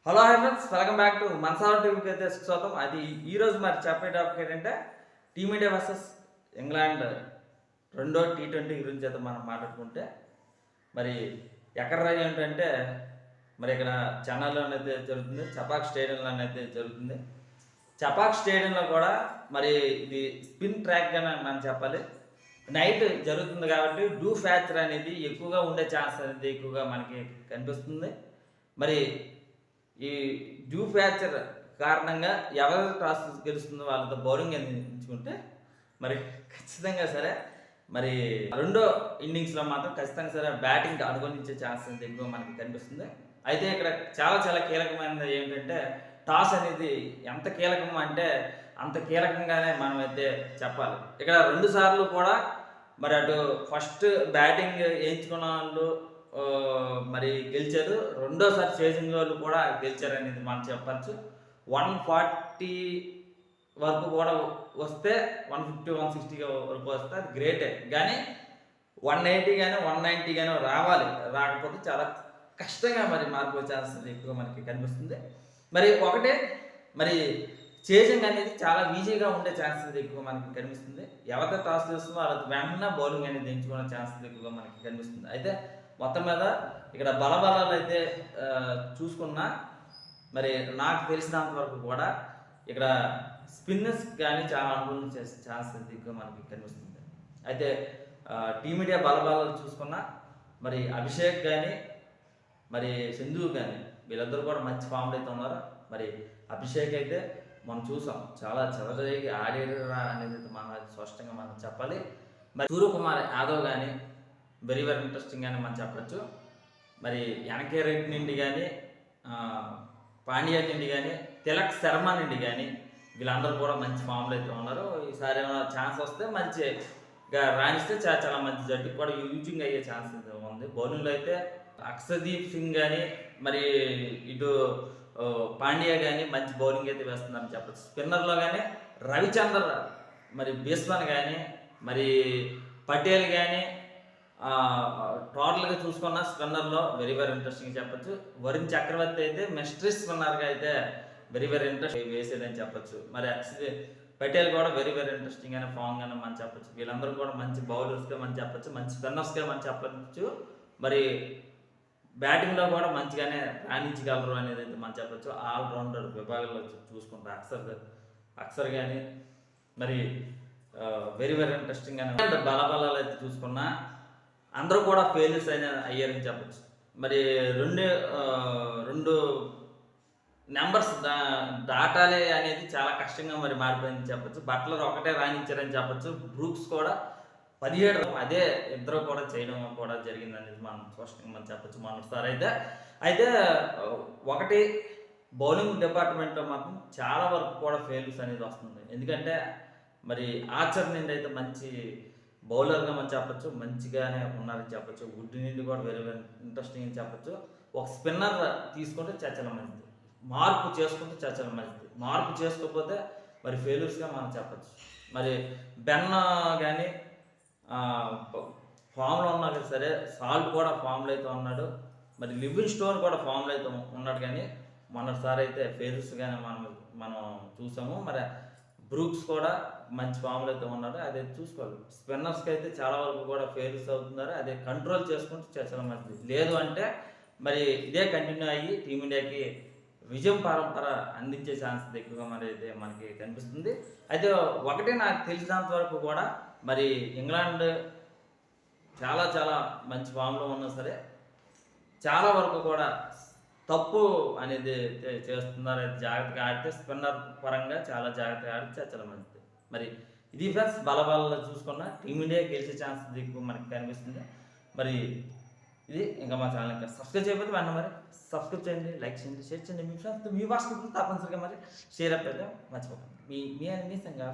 Hello hi friends, welcome back to Manasala టీవీకి అయితే స్వాగతం. అది ఈరోజు మరి చెప్పే టాపిక్ ఏంటంటే టీమిండియా వర్సెస్ ఇంగ్లాండ్ రెండో T20 గురించి అయితే మనం మాట్లాడుకుంటే మరి ఎక్కడ ఏంటంటే మరి ఇక్కడ చెన్నైలోనైతే జరుగుతుంది, చపాక్ స్టేడియంలోనైతే జరుగుతుంది. చపాక్ స్టేడియంలో కూడా మరి ఇది స్పిన్ ట్రాక్ అని మనం చెప్పాలి. నైట్ జరుగుతుంది కాబట్టి డూ ఫ్యాక్టర్ అనేది ఎక్కువగా ఉండే ఛాన్స్ అనేది ఎక్కువగా మనకి కనిపిస్తుంది. మరి ఈ డ్యూ ఫ్యాక్చర్ కారణంగా ఎవరు టాస్ గెలుస్తుందో వాళ్ళతో బౌలింగ్ ఎంచుకుంటే మరి ఖచ్చితంగా సరే మరి రెండో ఇన్నింగ్స్లో మాత్రం ఖచ్చితంగా సరే బ్యాటింగ్ అనుకూలించే ఛాన్స్ అనేది ఎక్కువ మనకి కనిపిస్తుంది. అయితే ఇక్కడ చాలా కీలకమైనది ఏంటంటే టాస్ అనేది ఎంత కీలకం అంటే అంత కీలకంగానే మనం అయితే చెప్పాలి. ఇక్కడ 2 సార్లు కూడా మరి అటు ఫస్ట్ బ్యాటింగ్ వేయించుకున్న వాళ్ళు మరి గెలిచారు, రెండోసారి చేసింగ్ వాళ్ళు కూడా గెలిచారు అనేది మనం చెప్పచ్చు. 140 వరకు కూడా వస్తే 150 160 వరకు వస్తే అది గ్రేటే, కానీ 180 కానీ 190 కానీ రావాలి. రాకపోతే చాలా కష్టంగా మరి మార్పు ఛాన్స్ ఎక్కువ మనకి కనిపిస్తుంది. మరి ఒకటే మరి చేసింగ్ అనేది చాలా ఈజీగా ఉండే ఛాన్సెస్ ఎక్కువ మనకి కనిపిస్తుంది. ఎవరైతే టాస్ చేస్తుందో వాళ్ళకి వెంటనే బౌలింగ్ అనేది ఎంచుకునే ఛాన్సెస్ ఎక్కువగా మనకి కనిపిస్తుంది. అయితే మొత్తం మీద ఇక్కడ బలబలాలు అయితే చూసుకున్నా మరి నాకు తెలిసినంత వరకు కూడా ఇక్కడ స్పిన్నర్స్ కానీ చాలా అనుకూలం చేసే ఛాన్స్ ఎక్కువ మనకి కనిపిస్తుంది. అయితే టీమిండియా బలబలాలు చూసుకున్నా మరి అభిషేక్ కానీ మరి సింధు కానీ వీళ్ళందరూ కూడా మంచి ఫామ్లో అయితే ఉన్నారు. మరి అభిషేక్ అయితే మనం చూసాం చాలా చెలరేగి ఆడేరు అనేది మనం స్పష్టంగా మనం చెప్పాలి. మరి సూర్యకుమార్ యాదవ్ కానీ వెరీ ఇంట్రెస్టింగ్ అని మనం చెప్పచ్చు. మరి ఎనకే రెడ్డి నుండి కానీ పాండ్యా నుండి కానీ తిలక్ శర్మ నుండి కానీ వీళ్ళందరూ కూడా మంచి ఫామ్లో అయితే ఉన్నారు. ఈసారి ఏమైనా ఛాన్స్ వస్తే మంచిగా రాణిస్తే చాలా మంచి జట్టుకు కూడా యూజింగ్ అయ్యే ఛాన్స్ ఉంది. బౌలింగ్లో అయితే అక్షదీప్ సింగ్ కానీ మరి ఇటు పాండ్యా కానీ మంచి బౌలింగ్ అయితే వేస్తుందని చెప్పచ్చు. స్పిన్నర్లో కానీ రవిచంద్ర మరి బీస్మన్ కానీ మరి పటేల్ కానీ టోటల్గా చూసుకున్న స్పిన్నర్లో వెరీ ఇంట్రెస్టింగ్ చెప్పచ్చు. వరుణ్ చక్రవర్తి అయితే మిస్టరీ స్పిన్నర్గా అయితే వెరీ ఇంట్రెస్ట్ వేసేదని చెప్పచ్చు. మరి పటేల్ కూడా వెరీ ఇంట్రెస్టింగ్ అనే ఫామ్ గానే మనం చెప్పచ్చు. వీళ్ళందరూ కూడా మంచి బౌలర్స్గా మనం చెప్పచ్చు, మంచి స్పిన్నర్స్గా మనం చెప్పచ్చు. మరి బ్యాటింగ్లో కూడా మంచిగానే రాణించగలరు అనేది అయితే మనం చెప్పచ్చు. ఆల్రౌండర్ విభాగంలో చూసుకుంటే అక్సర్ కానీ మరి వెరీ ఇంట్రెస్టింగ్ అని బలబలాలు అయితే చూసుకున్నా అందరూ కూడా ఫెయిల్యూర్స్ అయ్యారని చెప్పచ్చు. మరి రెండు నెంబర్స్ దాటాలి అనేది చాలా కష్టంగా మరి మారిపోయిందని చెప్పచ్చు. బట్లర్ ఒకటే రాణించారని చెప్పచ్చు, బ్రూక్స్ కూడా 17 అదే ఇద్దరు కూడా చేయడం కూడా జరిగింది అనేది మనం స్పష్టంగా మనం చెప్పచ్చు. మొన్నసారి అయితే ఒకటి బౌలింగ్ డిపార్ట్మెంట్లో మాత్రం చాలా వరకు కూడా ఫెయిల్యూర్స్ అనేది వస్తుంది. ఎందుకంటే మరి ఆర్చర్ నుండి అయితే మంచి బౌలర్గా మనం చెప్పచ్చు, మంచిగానే ఉన్నారని చెప్పచ్చు. వుడ్ నుండి కూడా వెరీ ఇంట్రెస్టింగ్ అని చెప్పచ్చు. ఒక స్పిన్నర్ తీసుకుంటే చాలా మంచిది, మార్పు చేసుకుంటే చాలా మంచిది. మార్పు చేసుకోకపోతే మరి ఫెయిల్యూర్స్గా మనం చెప్పచ్చు. మరి బెన్ కానీ ఫామ్లో ఉన్నా కదా సరే, సాల్ట్ కూడా ఫామ్లో అయితే ఉన్నాడు, మరి లివింగ్ స్టోన్ కూడా ఫామ్లో అయితే ఉన్నాడు, కానీ మొన్నటిసారి అయితే ఫెయిల్యూర్స్గానే మనం చూసాము. మరి బ్రూక్స్ కూడా మంచి ఫామ్లో అయితే ఉన్నాడు, అదే చూసుకోవాలి. స్పిన్నర్స్కి అయితే చాలా వరకు కూడా ఫెయిల్యూర్స్ అవుతున్నారు, అదే కంట్రోల్ చేసుకుంటే చాలా మంచిది. లేదు అంటే మరి ఇదే కంటిన్యూ అయ్యి టీమిండియాకి విజయం పరంపర అందించే ఛాన్స్ ఎక్కువగా మరి అయితే మనకి కనిపిస్తుంది. అయితే ఒకటే నాకు తెలిసినంత వరకు కూడా మరి ఇంగ్లాండ్ చాలా మంచి ఫామ్లో ఉన్నా సరే చాలా వరకు కూడా తప్పు అనేది చేస్తున్నారు. జాగ్రత్తగా ఆడితే స్పిన్నర్ పరంగా చాలా జాగ్రత్తగా ఆడితే చాలా మంచిది. మరి ఇది ఫ్రెండ్స్ బలబలలో చూసుకున్న టీమిండియా గెలిచే ఛాన్స్ ఎక్కువ మనకి కనిపిస్తుంది. మరి ఇది ఇంకా మా ఛానల్ ఇంకా సబ్స్క్రైబ్ చేయకపోతే వెంటనే మరి సబ్స్క్రైబ్ చేయండి, లైక్ చేయండి, షేర్ చేయండి. మీ ఫ్రెండ్స్ మీ వాట్సాప్ తప్పనిసరిగా మరి షేర్ అప్ అయితే మర్చిపోకండి. మీ సంగా